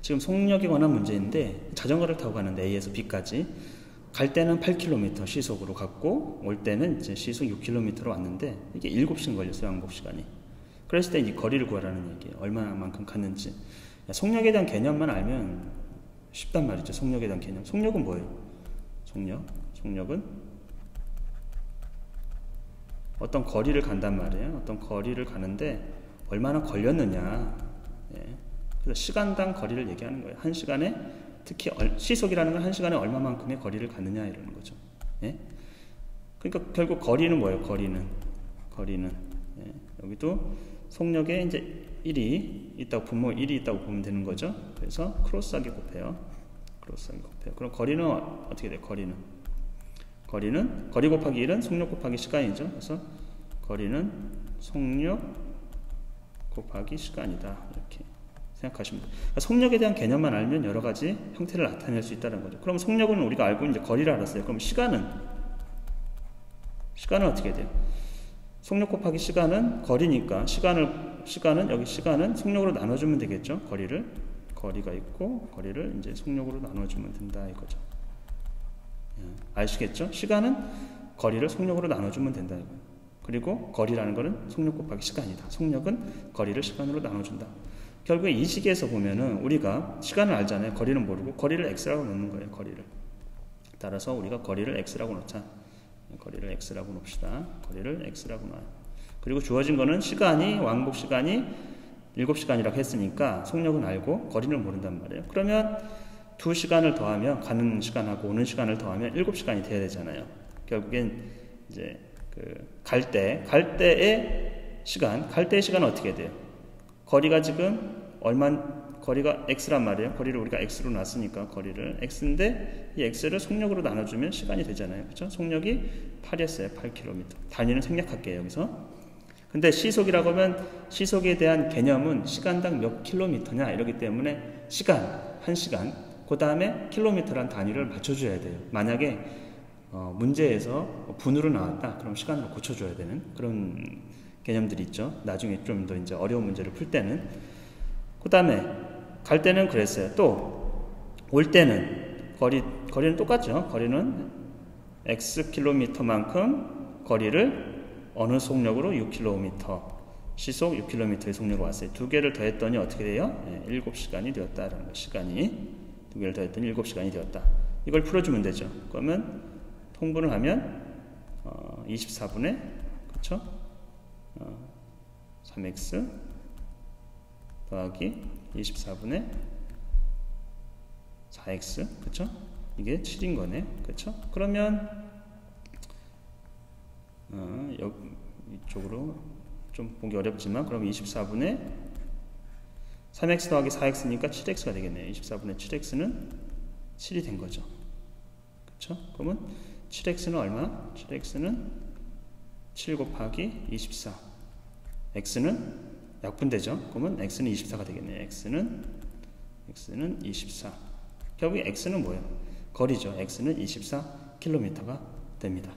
지금 속력에 관한 문제인데 자전거를 타고 가는데 A에서 B까지 갈 때는 8km 시속으로 갔고 올 때는 이제 시속 6km로 왔는데 이게 7시간 걸렸어요. 왕복 시간이. 그랬을 때 이 거리를 구하라는 얘기예요. 얼마만큼 갔는지. 속력에 대한 개념만 알면 쉽단 말이죠. 속력에 대한 개념. 속력은 뭐예요? 속력은 어떤 거리를 간단 말이에요. 어떤 거리를 가는데 얼마나 걸렸느냐. 예. 그래서 시간당 거리를 얘기하는 거예요. 한 시간에 특히 시속이라는 건 한 시간에 얼마만큼의 거리를 갔느냐 이러는 거죠. 예? 그러니까 결국 거리는 뭐예요? 거리는 예. 여기도 속력에 이제 1이 있다고 분모 1이 있다고 보면 되는 거죠. 그래서 크로스하게 곱해요. 그럼 거리는 어떻게 돼요? 거리는 거리 곱하기 1은 속력 곱하기 시간이죠. 그래서 거리는 속력 곱하기 시간이다. 이렇게 생각하시면 돼요. 그러니까 속력에 대한 개념만 알면 여러 가지 형태를 나타낼 수 있다는 거죠. 그럼 속력은 우리가 알고 이제 거리를 알았어요. 그럼 시간은 어떻게 돼요? 속력 곱하기 시간은 거리니까 시간은 여기 시간은 속력으로 나눠주면 되겠죠. 거리가 있고 거리를 이제 속력으로 나눠주면 된다 이거죠. 아시겠죠? 시간은 거리를 속력으로 나눠주면 된다 이거예요. 그리고 거리라는 거는 속력 곱하기 시간이다. 속력은 거리를 시간으로 나눠준다. 결국에 이 식에서 보면은 우리가 시간을 알잖아요. 거리는 모르고 거리를 x라고 놓는 거예요. 거리를. 따라서 우리가 거리를 x라고 놓자. 거리를 x라고 놓읍시다. 거리를 x라고 놔요. 그리고 주어진 거는 시간이 왕복 시간이 7시간이라고 했으니까 속력은 알고 거리는 모른단 말이에요. 그러면 2시간을 더하면 가는 시간하고 오는 시간을 더하면 7시간이 돼야 되잖아요. 결국엔 이제 갈 때의 시간은 어떻게 돼요? 거리가 지금 거리가 x란 말이에요. 거리를 우리가 x로 놨으니까 거리를 x인데 이 x를 속력으로 나눠주면 시간이 되잖아요. 그렇죠? 속력이 8이었어요. 8km. 단위는 생략할게요. 여기서. 근데 시속이라고 하면 시속에 대한 개념은 시간당 몇 킬로미터냐 이러기 때문에 한 시간 그 다음에 킬로미터란 단위를 맞춰줘야 돼요. 만약에 문제에서 분으로 나왔다 그럼 시간으로 고쳐줘야 되는 그런 개념들이 있죠. 나중에 좀 더 이제 어려운 문제를 풀 때는. 그 다음에 갈 때는 그랬어요. 또 올 때는 거리는 똑같죠. 거리는 x 킬로미터만큼 거리를 어느 속력으로 6km 시속 6km의 속력으로 왔어요. 두 개를 더했더니 어떻게 돼요? 7시간이 되었다라는 거. 시간이 두 개를 더했더니 7시간이 되었다. 이걸 풀어주면 되죠. 그러면 통분을 하면 24분의 그렇죠? 3x 더하기 24분의 4x 그렇죠? 이게 7인 거네. 그렇죠? 그러면 이쪽으로 좀 보기 어렵지만 그럼 24분의 3x 더하기 4x니까 7x가 되겠네요. 24분의 7x는 7이 된 거죠. 그렇죠? 그러면 7x는 얼마? 7x는 7 곱하기 24 x는 약분되죠. 그러면 x는 24가 되겠네요. x는 24 결국에 x는 뭐예요? 거리죠. x는 24km가 됩니다.